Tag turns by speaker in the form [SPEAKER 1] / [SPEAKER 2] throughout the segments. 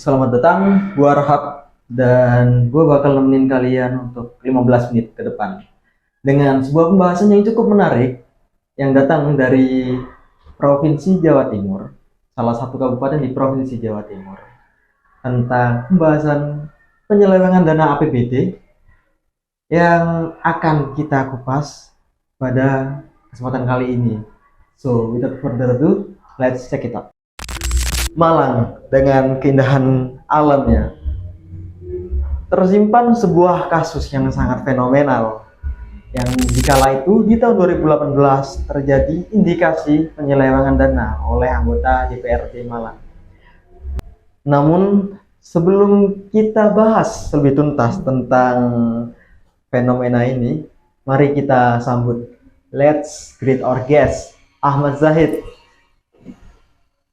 [SPEAKER 1] selamat datang. Gua Rahab dan gua bakal nemenin kalian untuk 15 menit ke depan dengan sebuah pembahasan yang cukup menarik yang datang dari Provinsi Jawa Timur, salah satu kabupaten di Provinsi Jawa Timur, tentang pembahasan penyelewengan dana APBD yang akan kita kupas pada kesempatan kali ini. So, without further ado, let's check it out. Malang dengan keindahan alamnya, tersimpan sebuah kasus yang sangat fenomenal yang dikala itu di tahun 2018 terjadi indikasi penyelewengan dana oleh anggota DPRD Malang. Namun sebelum kita bahas lebih tuntas tentang fenomena ini, mari kita sambut, let's greet our guest, Ahmad Zahid,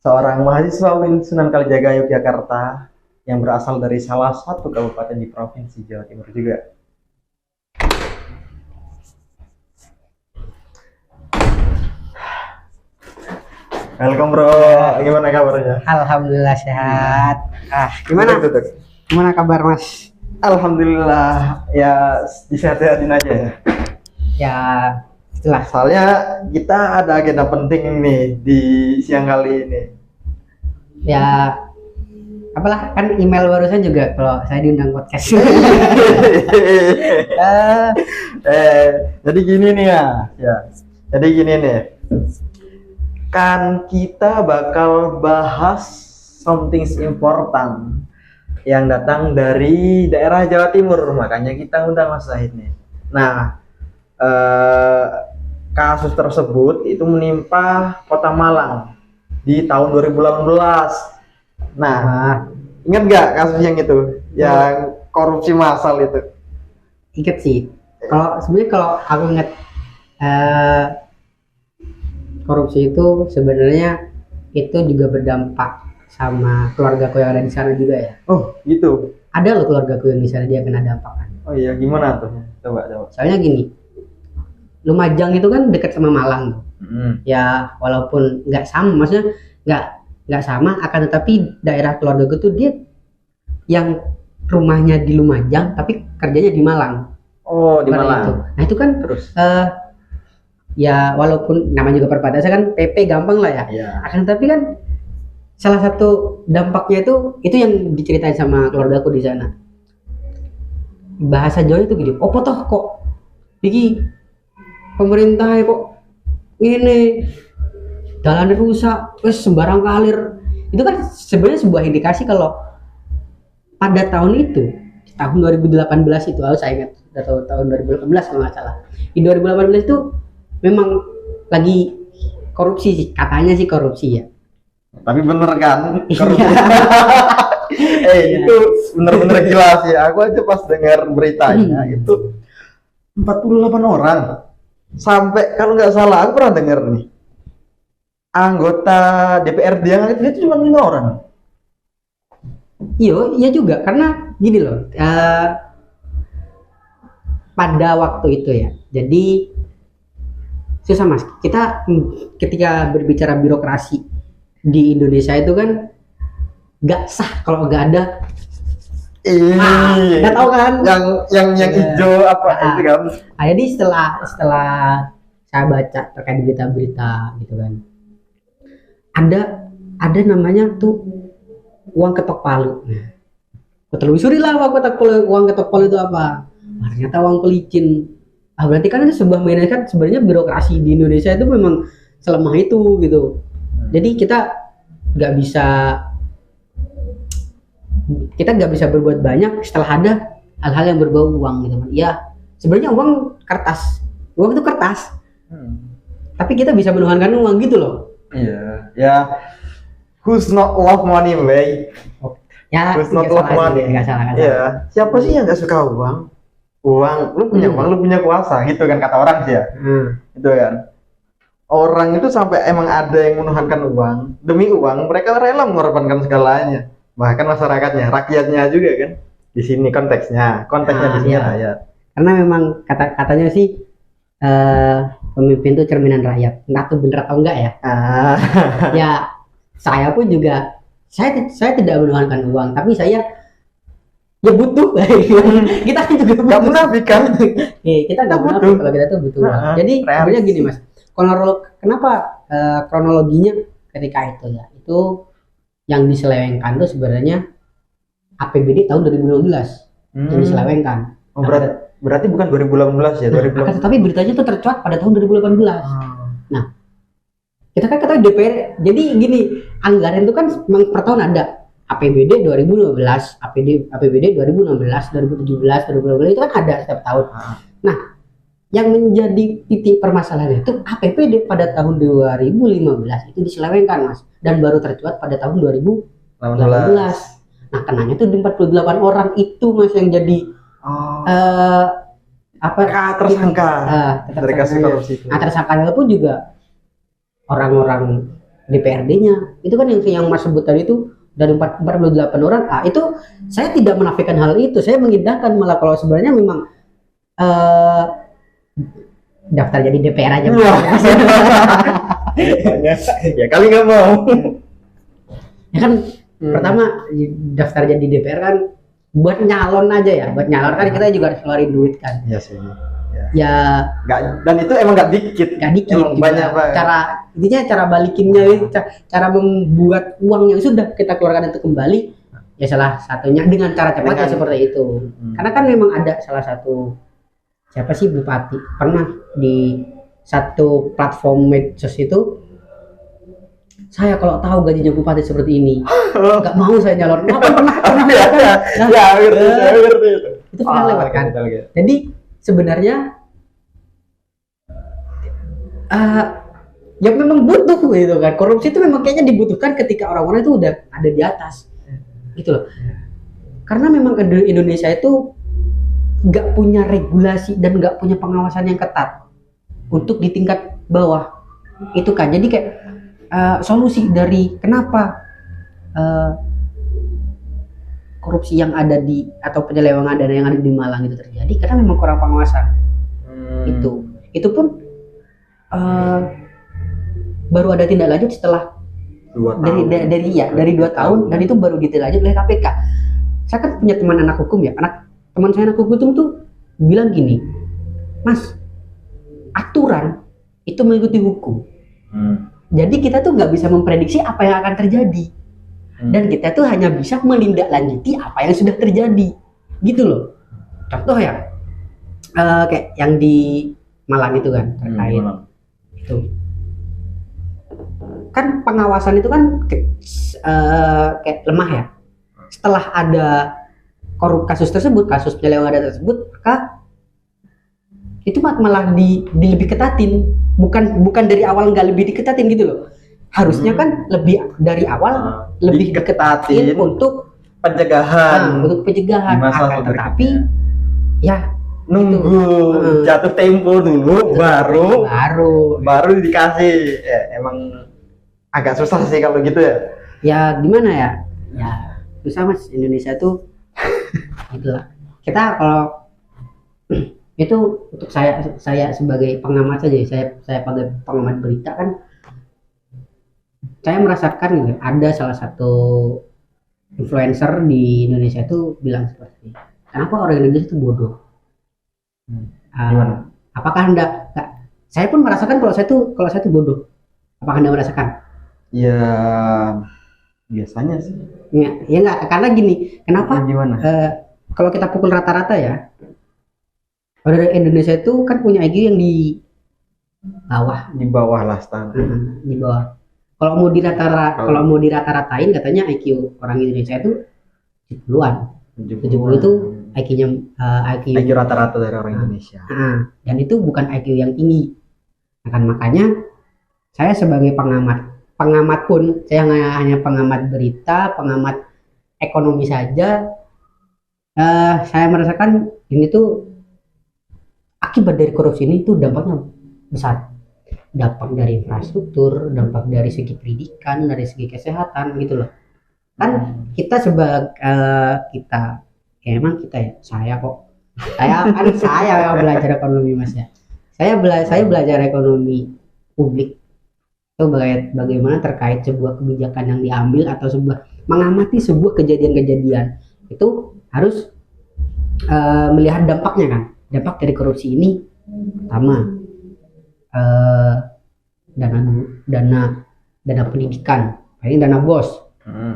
[SPEAKER 1] seorang mahasiswa UIN Sunan Kalijaga Yogyakarta yang berasal dari salah satu kabupaten di Provinsi Jawa Timur juga. Welcome bro, gimana kabarnya?
[SPEAKER 2] Alhamdulillah sehat. Gimana?
[SPEAKER 1] Duduk.
[SPEAKER 2] Gimana kabar Mas?
[SPEAKER 1] Alhamdulillah, ya disehat-sehatin aja ya.
[SPEAKER 2] Ya, itulah.
[SPEAKER 1] Soalnya kita ada agenda penting nih di siang kali ini.
[SPEAKER 2] Ya, apalah, kan email barusan juga kalau saya diundang podcast.
[SPEAKER 1] Jadi gini nih ya. Jadi gini nih. Kan kita bakal bahas something important yang datang dari daerah Jawa Timur, makanya kita undang Mas Zahid nih. Nah, kasus tersebut itu menimpa Kota Malang di tahun 2018. Nah, ingat nggak kasus yang itu, yang korupsi massal itu?
[SPEAKER 2] Ingat sih. Kalau aku ingat, korupsi itu sebenarnya itu juga berdampak sama keluargaku yang ada di sana juga ya.
[SPEAKER 1] Oh, gitu.
[SPEAKER 2] Ada loh keluargaku yang di sana, dia kena dampak kan.
[SPEAKER 1] Oh iya, gimana tuh? Coba.
[SPEAKER 2] Soalnya gini, Lumajang itu kan dekat sama Malang. Ya walaupun nggak sama, maksudnya nggak sama, akan tetapi daerah keluargaku tuh dia yang rumahnya di Lumajang tapi kerjanya di Malang.
[SPEAKER 1] Oh, di Malang.
[SPEAKER 2] Itu. Nah itu kan
[SPEAKER 1] terus.
[SPEAKER 2] Ya walaupun namanya juga perbatasan kan PP gampang lah ya.
[SPEAKER 1] Iya.
[SPEAKER 2] Akan tapi kan salah satu dampaknya itu yang diceritain sama keluargaku di sana. Bahasa Jawa itu gini, opo toh kok iki pemerintah kok ini jalan rusak, wes sembarang kalir. Itu kan sebenarnya sebuah indikasi kalau pada tahun itu, tahun 2018 itu, saya ingat atau tahun 2018 kalau nggak salah. Di 2018 itu memang lagi korupsi sih, katanya sih korupsi ya.
[SPEAKER 1] Tapi bener kan?
[SPEAKER 2] Iya.
[SPEAKER 1] Itu bener-bener gila sih. Aku aja pas dengar beritanya itu 48 orang. Sampai kalau nggak salah aku pernah dengar nih, anggota DPRD yang itu cuma 5 orang.
[SPEAKER 2] Iya juga, karena gini loh, pada waktu itu ya. Jadi susah Mas, kita ketika berbicara birokrasi di Indonesia itu kan nggak sah kalau nggak ada. Nggak tahu kan?
[SPEAKER 1] Yang hijau apa itu kan?
[SPEAKER 2] Jadi setelah saya baca terkait berita-berita gitu kan, ada namanya tuh uang ketok palu. Nah, aku telusuri lah uang ketok palu itu apa? Ternyata uang pelicin. Berarti kan ada sebuah manajemen, sebenarnya birokrasi di Indonesia itu memang selemah itu gitu. Jadi kita nggak bisa berbuat banyak setelah ada hal-hal yang berbau uang gitu kan. Ya sebenarnya uang itu kertas. Tapi kita bisa menuhankan uang gitu loh.
[SPEAKER 1] Iya, ya. Who's not love money, way?
[SPEAKER 2] Ya,
[SPEAKER 1] who's not love money?
[SPEAKER 2] Nggak salah.
[SPEAKER 1] Iya. Siapa sih yang nggak suka uang? Lu punya uang, lu punya kuasa, gitu kan kata orang sih ya. Itu kan. Orang itu sampai emang ada yang menuhankan uang, demi uang mereka rela mengorbankan segalanya. Bahkan masyarakatnya, rakyatnya juga kan. Di sini konteksnya di sini rakyat.
[SPEAKER 2] Karena memang katanya sih pemimpin itu cerminan rakyat. Entah itu bener atau enggak ya. Ya saya pun juga saya tidak menuhankan uang, tapi saya ya butuh. Kita kan juga
[SPEAKER 1] Nggak
[SPEAKER 2] butuh.
[SPEAKER 1] munafik kan?
[SPEAKER 2] Kita nggak
[SPEAKER 1] Kita
[SPEAKER 2] munafik
[SPEAKER 1] butuh.
[SPEAKER 2] kalau kita tuh butuh uang.
[SPEAKER 1] Heeh,
[SPEAKER 2] Jadi
[SPEAKER 1] realis
[SPEAKER 2] sebenarnya gini
[SPEAKER 1] sih.
[SPEAKER 2] mas, kenapa kronologinya ketika itu ya, itu yang diselewengkan tuh sebenarnya APBD tahun 2015 yang diselewengkan.
[SPEAKER 1] Oh, berarti bukan 2018 ya, 2018.
[SPEAKER 2] Tapi beritanya tuh tercuat pada tahun 2018. Nah, kita kan kata DPR, jadi gini, anggaran itu kan memang per tahun ada. APBD 2015, APBD 2016, 2017, 2018 itu kan ada setiap tahun. Nah, yang menjadi titik permasalahan itu APBD pada tahun 2015 itu diselewengkan mas, dan baru tercuat pada tahun 2018. Nah, kenanya tuh di 48 orang itu mas yang jadi
[SPEAKER 1] tersangka dari kasus
[SPEAKER 2] tersangkanya.
[SPEAKER 1] korupsi itu.
[SPEAKER 2] Nah, tersangkanya pun juga orang-orang DPRD-nya. Itu kan yang mas sebut tadi itu dari 48 orang. Itu saya tidak menafikan hal itu. Saya mengindahkan malah kalau sebenarnya memang daftar jadi DPR aja.
[SPEAKER 1] Ya kali nggak mau.
[SPEAKER 2] Ya kan pertama daftar jadi DPR kan buat nyalon aja ya, buat nyalon kan kita juga harus keluarin duit kan.
[SPEAKER 1] Iya sih.
[SPEAKER 2] Ya
[SPEAKER 1] Nggak, dan itu emang nggak dikit.
[SPEAKER 2] nggak dikit
[SPEAKER 1] Emang
[SPEAKER 2] juga.
[SPEAKER 1] banyak banget.
[SPEAKER 2] Intinya cara balikinnya, cara membuat uang yang sudah kita keluarkan itu kembali ya salah satunya dengan cara cepat ya seperti itu. Karena kan memang ada salah satu siapa sih bupati pernah di satu platform medsos itu, saya kalau tahu gajinya bupati seperti ini nggak mau saya nyalon. Pernah
[SPEAKER 1] Ya, ngerti itu.
[SPEAKER 2] Itu pernah lewat kan. Jadi sebenarnya ya memang butuh gitu kan. Korupsi itu memang kayaknya dibutuhkan ketika orang-orang itu udah ada di atas gitu loh. Karena memang Indonesia itu nggak punya regulasi dan nggak punya pengawasan yang ketat untuk di tingkat bawah itu kan. Jadi kayak solusi dari kenapa korupsi yang ada di atau penyelewengan dana yang ada di Malang itu terjadi karena memang kurang pengawasan. Itu pun baru ada tindak lanjut setelah
[SPEAKER 1] 2 tahun.
[SPEAKER 2] dari 2 tahun, dan itu baru ditindaklanjut oleh KPK. Saya kan punya teman anak hukum ya, teman saya anak hukum tuh bilang gini, Mas, aturan itu mengikuti hukum. Jadi kita tuh nggak bisa memprediksi apa yang akan terjadi, dan kita tuh hanya bisa menindaklanjuti apa yang sudah terjadi, gitu loh. Contoh ya, kayak yang di Malang itu kan terkait itu kan pengawasan itu kan kayak lemah ya. Setelah ada kasus tersebut, kasus penyelewengan dana tersebut, maka itu malah lebih ketatin, bukan dari awal nggak lebih diketatin gitu loh. Harusnya kan lebih dari awal lebih diketatin untuk
[SPEAKER 1] pencegahan.
[SPEAKER 2] Tetapi ya
[SPEAKER 1] nunggu jatuh tempo dulu baru dikasih. Ya, emang agak susah sih kalau gitu ya.
[SPEAKER 2] Ya gimana ya? Ya susah mas, Indonesia tuh itulah. Kita kalau itu untuk saya sebagai pengamat saja, saya sebagai pengamat berita kan, saya merasakan gitu, ada salah satu influencer di Indonesia itu bilang seperti, kenapa orang Indonesia itu bodoh? Apakah anda? Saya pun merasakan kalau saya tuh bodoh. Apakah anda merasakan?
[SPEAKER 1] Ya biasanya sih.
[SPEAKER 2] Ya nggak, karena gini, kenapa?
[SPEAKER 1] Gimana?
[SPEAKER 2] Kalau kita pukul rata-rata ya, orang Indonesia itu kan punya IQ yang di bawah
[SPEAKER 1] lah standar.
[SPEAKER 2] di bawah. Kalau mau dirata-ratain katanya IQ orang Indonesia itu 70-an. 70 itu IQ
[SPEAKER 1] rata-rata dari orang Indonesia.
[SPEAKER 2] Dan itu bukan IQ yang tinggi. Makanya saya sebagai pengamat pun, saya hanya pengamat berita, pengamat ekonomi saja, saya merasakan ini tuh akibat dari korupsi ini tuh dampaknya besar. Dampak dari infrastruktur, dampak dari segi pendidikan, dari segi kesehatan gitu loh. Kan kita saya belajar ekonomi mas ya. Saya belajar ekonomi publik itu bagaimana terkait sebuah kebijakan yang diambil atau sebuah mengamati sebuah kejadian-kejadian itu harus melihat dampaknya kan. Dampak dari korupsi ini pertama dana pendidikan, ini dana bos,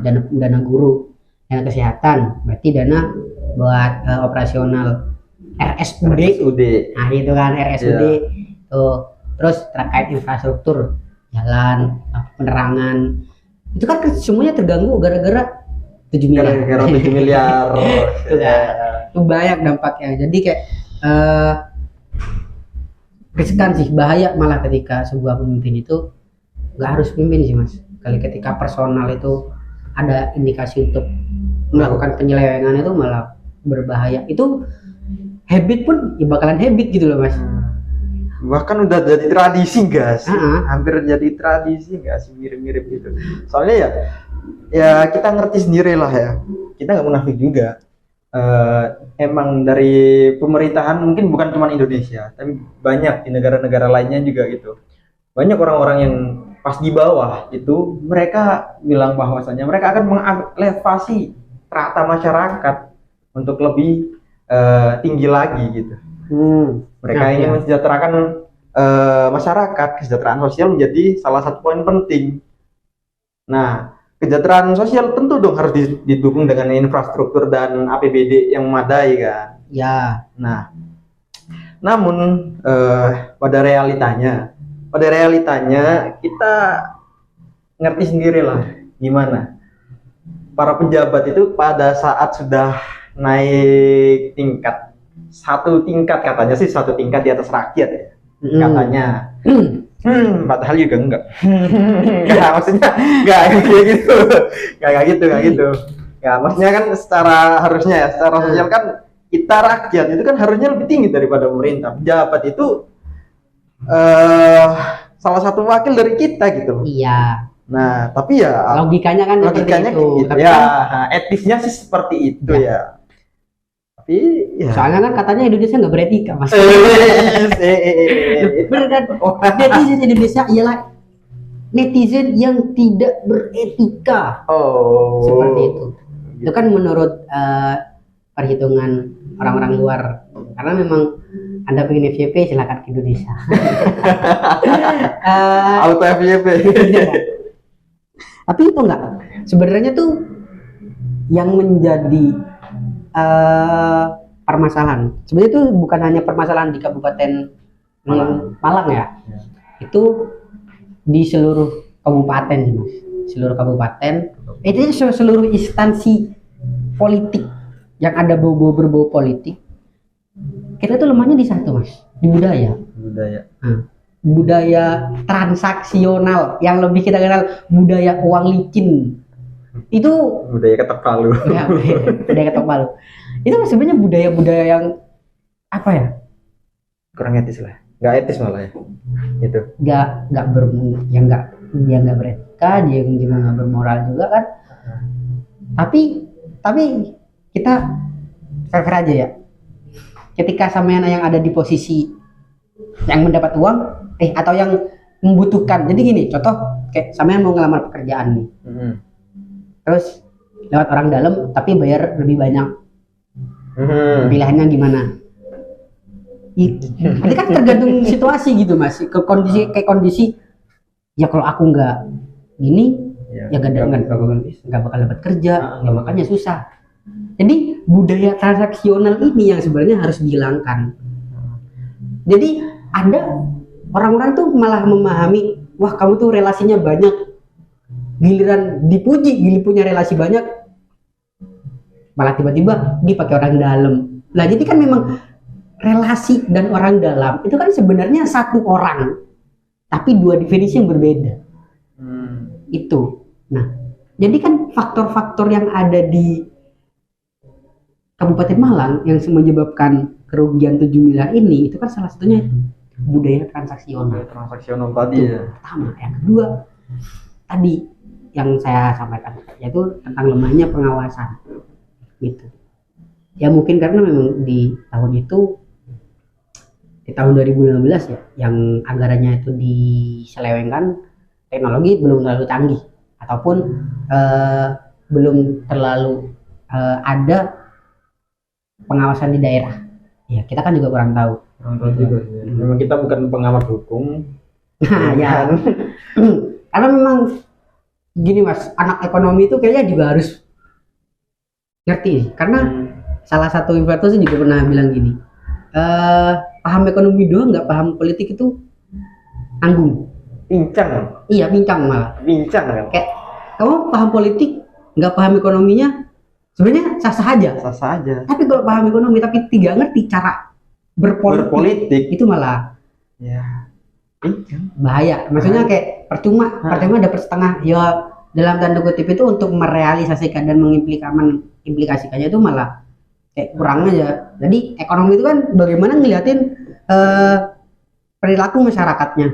[SPEAKER 2] dana guru, dana kesehatan, berarti dana buat operasional RSUD. Nah itu kan RSUD tuh. Terus terkait infrastruktur jalan, penerangan, itu kan semuanya terganggu gara-gara 7 miliar.
[SPEAKER 1] Gara-gara 7 miliar.
[SPEAKER 2] Itu banyak dampaknya. Jadi kayak riskan sih, bahaya malah ketika sebuah pemimpin itu nggak harus pemimpin sih mas. Kali ketika personal itu ada indikasi untuk melakukan penyelewengan itu malah berbahaya. Itu habit pun ya bakalan habit gitu loh mas.
[SPEAKER 1] Bahkan udah jadi tradisi guys, hampir jadi tradisi nggak sih, mirip-mirip gitu. Soalnya ya kita ngerti sendiri lah ya, kita nggak munafik juga. Emang dari pemerintahan mungkin bukan cuma Indonesia, tapi banyak di negara-negara lainnya juga gitu. Banyak orang-orang yang pas di bawah itu mereka bilang bahwasanya mereka akan mengelevasi strata masyarakat untuk lebih tinggi lagi gitu. Mereka ingin mensejahterakan masyarakat, kesejahteraan sosial menjadi salah satu poin penting. Nah, kesejahteraan sosial tentu dong harus didukung dengan infrastruktur dan APBD yang memadai kan.
[SPEAKER 2] Ya.
[SPEAKER 1] Nah, namun pada realitanya kita ngerti sendirilah gimana para pejabat itu pada saat sudah naik tingkat, satu tingkat katanya sih, satu tingkat di atas rakyat ya katanya. Padahal juga enggak. Enggak, maksudnya enggak kayak gitu. Ya, maksudnya kan secara sosial kan kita rakyat itu kan harusnya lebih tinggi daripada pemerintah. Pejabat itu salah satu wakil dari kita gitu.
[SPEAKER 2] Iya.
[SPEAKER 1] Nah, tapi ya
[SPEAKER 2] logikanya kan
[SPEAKER 1] gitu.
[SPEAKER 2] Tapi
[SPEAKER 1] ya, etisnya sih seperti itu ya. Tapi ya.
[SPEAKER 2] Soalnya kan katanya Indonesia nggak beretika mas. Bener kan? Netizen Indonesia ialah netizen yang tidak beretika. Seperti itu. Itu kan menurut perhitungan orang-orang luar. Karena memang Anda pengen FYP silakan ke Indonesia.
[SPEAKER 1] Auto FYP.
[SPEAKER 2] Tapi itu enggak. Sebenarnya tuh yang menjadi permasalahan. Sebenarnya itu bukan hanya permasalahan di Kabupaten Malang ya. Itu di seluruh kabupaten sih mas. Seluruh kabupaten. Itu seluruh instansi politik yang ada berbau politik. Kita tuh lemahnya di satu mas, di budaya. Budaya transaksional yang lebih kita kenal budaya uang licin. Itu
[SPEAKER 1] budaya ketok palu.
[SPEAKER 2] Ya, budaya ketok palu. Itu sebenarnya budaya-budaya yang apa ya?
[SPEAKER 1] Kurang etis lah. Nggak etis malah ya. Itu.
[SPEAKER 2] Nggak beretika, dia juga nggak bermoral juga kan. Tapi kita fair aja ya. Ketika sampean yang ada di posisi yang mendapat uang atau yang membutuhkan. Jadi gini, contoh kayak sampean mau ngelamar pekerjaan nih. Terus lewat orang dalam tapi bayar lebih banyak. Pilihannya gimana? Itu kan tergantung situasi gitu mas. Kondisi ya kalau aku nggak gini ya nggak bakal dapat kerja, ya makanya susah. Jadi budaya transaksional ini yang sebenarnya harus dihilangkan. Jadi ada orang-orang tuh malah memahami, wah kamu tuh relasinya banyak, giliran dipuji, punya relasi banyak, malah tiba-tiba dipakai orang dalam. Nah jadi kan memang relasi dan orang dalam itu kan sebenarnya satu orang, tapi dua definisi yang berbeda. Itu. Nah jadi kan faktor-faktor yang ada di Kabupaten Malang yang menyebabkan kerugian 7 miliar ini itu kan salah satunya itu budaya transaksional
[SPEAKER 1] tadi ya.
[SPEAKER 2] Pertama, yang kedua tadi yang saya sampaikan yaitu tentang lemahnya pengawasan gitu. Ya mungkin karena memang di tahun 2016 ya yang anggarannya itu diselewengkan, teknologi belum terlalu canggih ataupun belum terlalu ada pengawasan di daerah. Ya kita kan juga kurang tahu.
[SPEAKER 1] Orang tua juga sih. Memang kita bukan pengamat hukum.
[SPEAKER 2] Nah, ya. Karena memang gini Mas, anak ekonomi itu kayaknya juga harus ngerti. Karena salah satu investor sih juga pernah bilang gini, paham ekonomi doang nggak paham politik itu anggung.
[SPEAKER 1] Pincang.
[SPEAKER 2] Iya, bincang malah.
[SPEAKER 1] Bincang kan.
[SPEAKER 2] Kayak kamu paham politik nggak paham ekonominya, sebenarnya sah-sah aja.
[SPEAKER 1] Sah aja.
[SPEAKER 2] Tapi kalau paham ekonomi tapi tidak ngerti cara berpolitik itu malah
[SPEAKER 1] Ya. Pincang.
[SPEAKER 2] bahaya. Maksudnya kayak percuma dapat setengah. Ya dalam tanda kutip itu untuk merealisasikan dan mengimplikasikannya itu malah kayak kurang aja. Jadi ekonomi itu kan bagaimana ngeliatin perilaku masyarakatnya.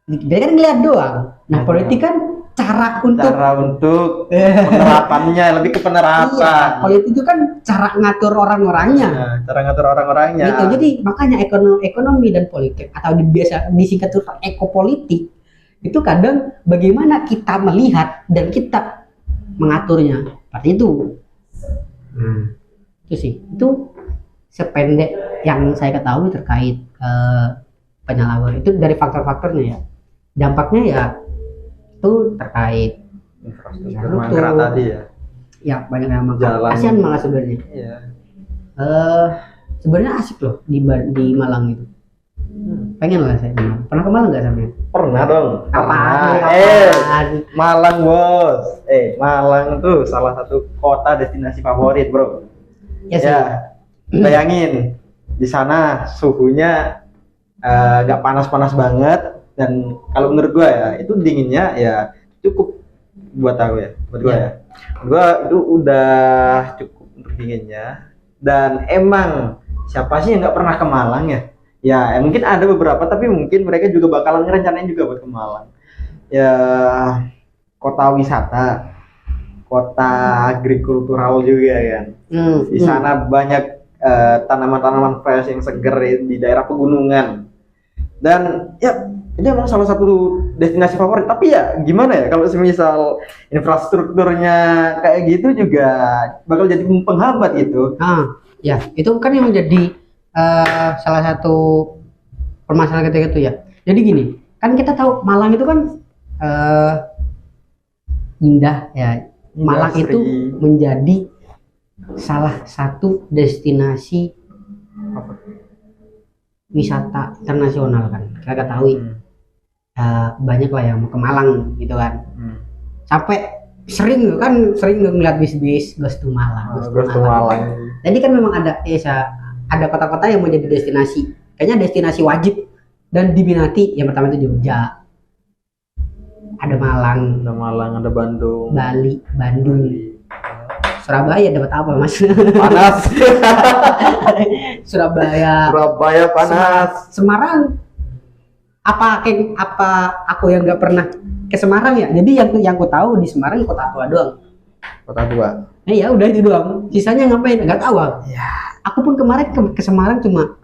[SPEAKER 2] Dia kan ngeliat doang. Nah politik kan cara untuk
[SPEAKER 1] penerapannya, lebih ke penerapan.
[SPEAKER 2] Iya, politik itu kan cara ngatur orang-orangnya.
[SPEAKER 1] Ya, cara ngatur orang-orangnya.
[SPEAKER 2] Gitu. Jadi makanya ekonomi dan politik atau biasa disingkat ekopolitik itu kadang bagaimana kita melihat dan kita mengaturnya. Seperti itu. Itu sih. Itu sependek yang saya ketahui terkait penyalahgunaan itu dari faktor-faktornya ya. Dampaknya ya itu terkait
[SPEAKER 1] infrastruktur mangkrak tadi ya.
[SPEAKER 2] Ya banyak yang mangkrak.
[SPEAKER 1] Jalan.
[SPEAKER 2] Kasihan malah sebenarnya.
[SPEAKER 1] Iya.
[SPEAKER 2] Sebenarnya asik loh di Malang itu. Pengen lah saya di Malang. Pernah ke Malang nggak sampean?
[SPEAKER 1] Pernah dong.
[SPEAKER 2] Apaan?
[SPEAKER 1] Malang bos. Malang tuh salah satu kota destinasi favorit bro.
[SPEAKER 2] Ya sih.
[SPEAKER 1] Ya, bayangin di sana suhunya nggak panas-panas banget dan kalau menurut gua ya itu dinginnya ya cukup buat aku ya, buat gua ya. Gua itu udah cukup untuk dinginnya dan emang siapa sih yang nggak pernah ke Malang ya? Ya mungkin ada beberapa tapi mungkin mereka juga bakalan ngerencanain juga buat ke Malang. Ya kota wisata, kota agrikultural juga kan. Di sana banyak tanaman-tanaman fresh yang seger di daerah pegunungan. Dan ya ini emang salah satu destinasi favorit. Tapi ya gimana ya kalau semisal infrastrukturnya kayak gitu juga bakal jadi penghambat gitu.
[SPEAKER 2] Ya itu kan yang menjadi salah satu permasalahan ketika itu ya. Jadi gini, kan kita tahu Malang itu kan indah ya. Malang itu menjadi salah satu destinasi wisata internasional kan. Kita ketahui banyak lah yang mau ke Malang gitu kan. Sampai sering ngeliat bis-bis Ghost to Malang. Jadi kan memang ada kota-kota yang menjadi destinasi. Kayaknya destinasi wajib dan diminati. Yang pertama itu Jogja. Ada Malang,
[SPEAKER 1] ada Bandung,
[SPEAKER 2] Bali, Bandung. Surabaya dapat apa mas?
[SPEAKER 1] Panas.
[SPEAKER 2] Surabaya
[SPEAKER 1] panas.
[SPEAKER 2] Semarang. Apa aku yang nggak pernah ke Semarang ya? Jadi yang ku tahu di Semarang kota tua doang.
[SPEAKER 1] Kota tua.
[SPEAKER 2] Ya udah itu doang. Sisanya ngapain? Nggak tahu.
[SPEAKER 1] Ya.
[SPEAKER 2] Aku pun kemarin ke Semarang cuma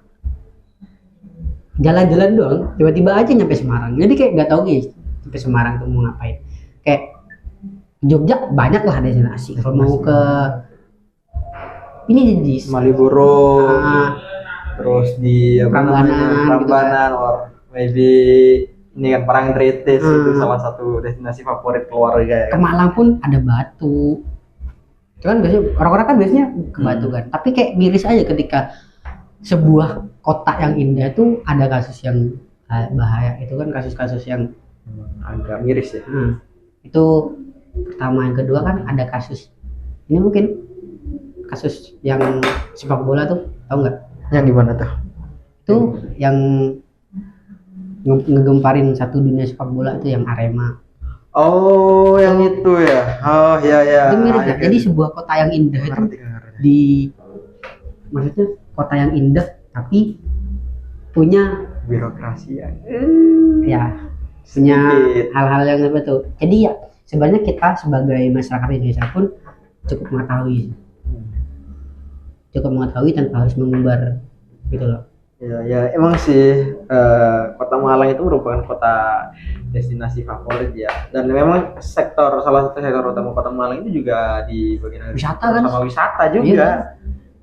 [SPEAKER 2] jalan-jalan doang. Tiba-tiba aja nyampe Semarang. Jadi kayak nggak tahu guys. Sampai Semarang tuh mau ngapain? Kayak Jogja banyak lah destinasi. Kalau mau ke ini di
[SPEAKER 1] Malioboro, terus di
[SPEAKER 2] Prambanan,
[SPEAKER 1] or maybe ini kan Parangtritis itu salah satu destinasi favorit keluarga ya.
[SPEAKER 2] Ke Malang pun ada Batu. Itu kan biasanya orang-orang kan biasanya ke Batu kan. Tapi kayak miris aja ketika sebuah kota yang indah itu ada kasus yang bahaya. Itu kan kasus-kasus yang
[SPEAKER 1] agak miris ya.
[SPEAKER 2] Itu pertama. Yang kedua kan ada kasus ini mungkin kasus yang sepak bola tuh, tahu nggak?
[SPEAKER 1] Yang di mana tuh?
[SPEAKER 2] Itu yang ngegemparin satu dunia sepak bola itu yang Arema.
[SPEAKER 1] Oh, yang itu ya. Oh, ya.
[SPEAKER 2] Itu mirip ya. Jadi sebuah kota yang indah itu maksudnya kota yang indah tapi punya
[SPEAKER 1] birokrasi
[SPEAKER 2] ya punya hal-hal yang seperti itu. Jadi ya sebenarnya kita sebagai masyarakat Indonesia pun cukup mengetahui tanpa harus mengumbar gitu loh.
[SPEAKER 1] Ya emang sih kota kota Malang itu merupakan kota destinasi favorit ya. Dan memang salah satu sektor utama kota Malang itu juga di bagian
[SPEAKER 2] Wisata kan?
[SPEAKER 1] sama wisata juga.
[SPEAKER 2] Iya.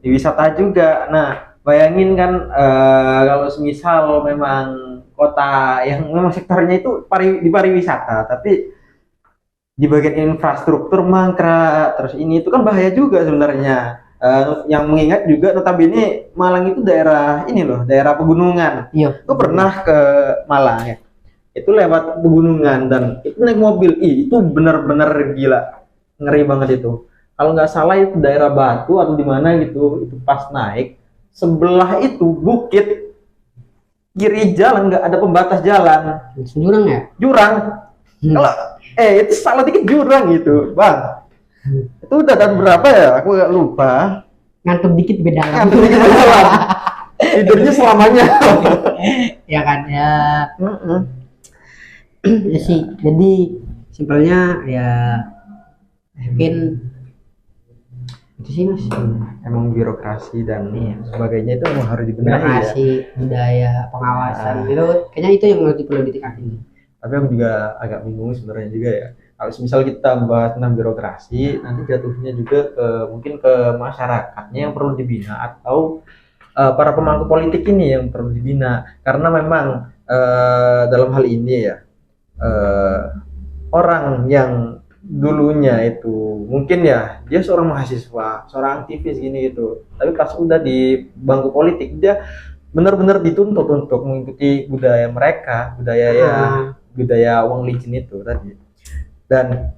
[SPEAKER 1] Di wisata juga. Nah, bayangin kan kalau semisal memang kota yang memang sektornya itu di pariwisata, tapi di bagian infrastruktur mangkrak, terus ini itu kan bahaya juga sebenarnya. Yang mengingat juga notabene Malang itu daerah ini loh, daerah pegunungan.
[SPEAKER 2] Iya.
[SPEAKER 1] Gue pernah ke Malang ya, itu lewat pegunungan dan itu naik mobil, itu benar-benar gila, ngeri banget itu. Kalau nggak salah itu daerah Batu atau di mana gitu, itu pas naik sebelah itu bukit, kiri jalan nggak ada pembatas jalan,
[SPEAKER 2] Jurang ya?
[SPEAKER 1] jurang. Kalau itu salah dikit jurang gitu, bang. Itu udah tahun berapa ya? Aku nggak lupa.
[SPEAKER 2] Ngantuk dikit beda lah.
[SPEAKER 1] Ngantuk dikit jalan. Tidurnya selamanya.
[SPEAKER 2] Ya kan ya. Ya sih. Jadi simpelnya ya mungkin itu sih mas.
[SPEAKER 1] Emang birokrasi dan sebagainya itu emang harus dibenahi ya.
[SPEAKER 2] Birokrasi, budaya, pengawasan itu kayaknya itu yang perlu ditingkatin.
[SPEAKER 1] Tapi aku juga agak bingung sebenarnya juga ya. Kalau misal kita bahas tentang birokrasi, nanti jatuhnya juga mungkin ke masyarakatnya yang perlu dibina atau para pemangku politik ini yang perlu dibina. Karena memang dalam hal ini ya orang yang dulunya itu mungkin ya dia seorang mahasiswa, seorang aktivis gini gitu. Tapi pas udah di bangku politik dia benar-benar dituntut untuk mengikuti budaya mereka, budaya uang licin itu tadi. Dan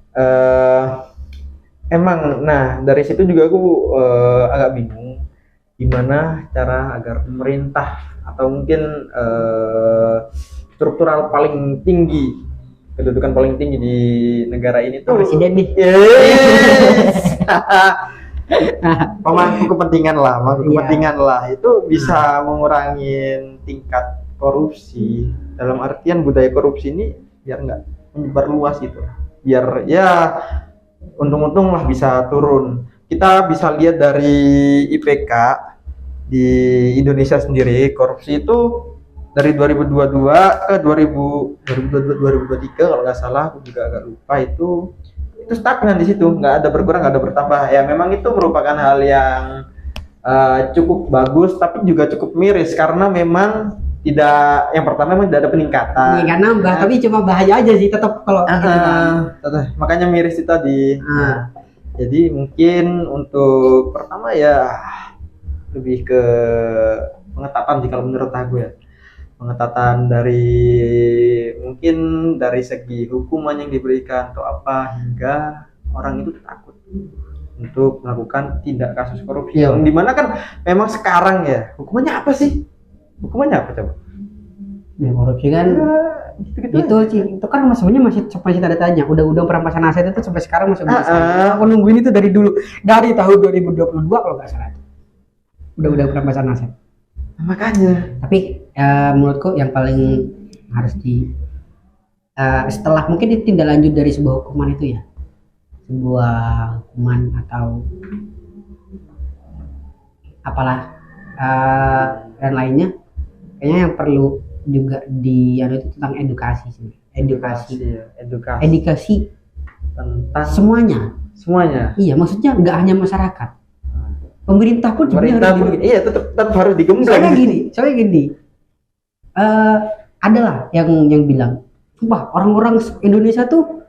[SPEAKER 1] emang nah dari situ juga aku agak bingung gimana cara agar pemerintah atau mungkin struktural paling tinggi, kedudukan paling tinggi di negara ini tuh
[SPEAKER 2] Presiden nih.
[SPEAKER 1] Pemangku kepentingan lah itu bisa mengurangi tingkat korupsi, dalam artian budaya korupsi ini biar nggak menyebar luas gitu, biar ya untung-untung lah bisa turun. Kita bisa lihat dari IPK di Indonesia sendiri, korupsi itu dari 2022 ke 2023 kalau nggak salah, aku juga agak lupa, itu stagnan di situ, nggak ada berkurang, nggak ada bertambah. Ya memang itu merupakan hal yang cukup bagus, tapi juga cukup miris karena memang tidak, yang pertama memang tidak ada peningkatan.
[SPEAKER 2] Nggak nambah, tapi cuma bahaya aja sih tetap kalau
[SPEAKER 1] makanya miris itu tadi. Jadi mungkin untuk pertama ya lebih ke pengetatan sih kalau menurut aku ya. Pengetatan dari mungkin dari segi hukuman yang diberikan atau apa, hingga orang itu takut untuk melakukan tindak kasus korupsi. Yang dimana kan memang sekarang ya hukumannya apa sih? Hukumannya apa coba?
[SPEAKER 2] Ya korupsi kan
[SPEAKER 1] gitu-gitu
[SPEAKER 2] itu sih, itu kan sebenarnya masih tanda tanya. Udah perampasan aset itu sampai sekarang masih aku nungguin itu dari dulu, dari tahun 2022 kalau nggak salah. Udah perampasan aset.
[SPEAKER 1] Makanya.
[SPEAKER 2] Tapi menurutku yang paling harus setelah mungkin tindak lanjut dari sebuah hukuman itu ya, sebuah hukuman atau apalah dan lainnya, kayaknya yang perlu juga itu tentang edukasi sih. Edukasi
[SPEAKER 1] Tentang
[SPEAKER 2] semuanya. Iya, maksudnya nggak hanya masyarakat. Pemerintah pun
[SPEAKER 1] iya tetap harus digembleng.
[SPEAKER 2] Soalnya gini. Adalah yang bilang, sumpah orang-orang Indonesia tuh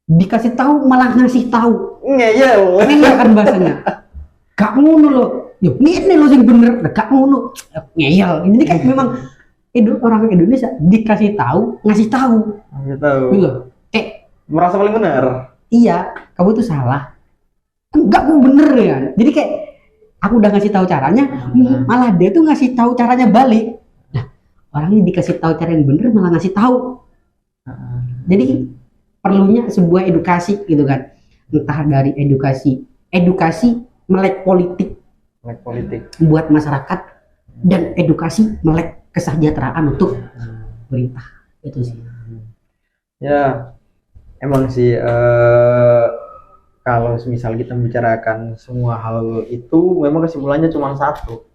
[SPEAKER 2] dikasih tahu malah ngasih tahu.
[SPEAKER 1] Ngeyel.
[SPEAKER 2] Ini kan bahasanya. Gak ngono loh. Yo, ini lo yang bener, gak ngono. Ngeyel. Jadi kayak memang orang Indonesia dikasih tahu, ngasih tahu. Gitu.
[SPEAKER 1] Merasa paling benar.
[SPEAKER 2] Iya, kamu tuh salah. Enggak, kamu bener ya. Jadi kayak aku udah ngasih tahu caranya, malah dia tuh ngasih tahu caranya balik. Nah, orangnya dikasih tahu cara yang bener malah ngasih tahu. Jadi perlunya sebuah edukasi gitu kan. Entah dari edukasi melek politik buat masyarakat, dan edukasi melek kesejahteraan untuk pemerintah. Itu sih.
[SPEAKER 1] Ya, emang sih kalau misal kita membicarakan semua hal itu, memang kesimpulannya cuma satu.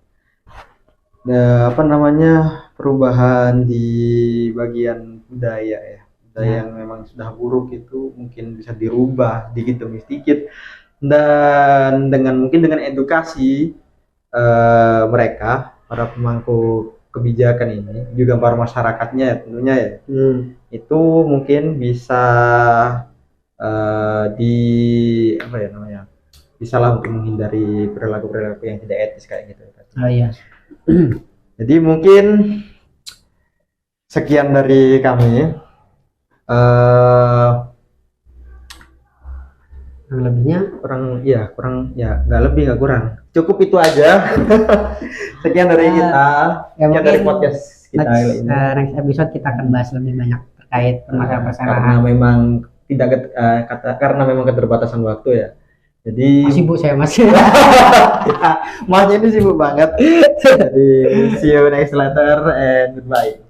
[SPEAKER 1] apa namanya, perubahan di bagian budaya ya. Budaya yang memang sudah buruk itu mungkin bisa dirubah dikit demi sedikit, dan mungkin dengan edukasi mereka, para pemangku kebijakan ini, juga para masyarakatnya ya tentunya ya, itu mungkin bisa di apa ya namanya, bisa lah untuk menghindari perilaku-perilaku yang tidak etis kayak gitu.
[SPEAKER 2] Oh iya.
[SPEAKER 1] Jadi mungkin sekian dari kami.
[SPEAKER 2] Lebihnya
[SPEAKER 1] Kurang ya, nggak lebih nggak kurang, cukup itu aja. Sekian dari kita,
[SPEAKER 2] ya
[SPEAKER 1] sekian dari
[SPEAKER 2] mungkin
[SPEAKER 1] podcast kita kali ini.
[SPEAKER 2] next episode kita akan bahas lebih banyak terkait
[SPEAKER 1] Karena
[SPEAKER 2] permasalahan-permasalahan.
[SPEAKER 1] memang karena memang keterbatasan waktu ya, jadi
[SPEAKER 2] Sibuk saya mas.
[SPEAKER 1] Masnya ini sibuk banget. Jadi see you next letter and goodbye.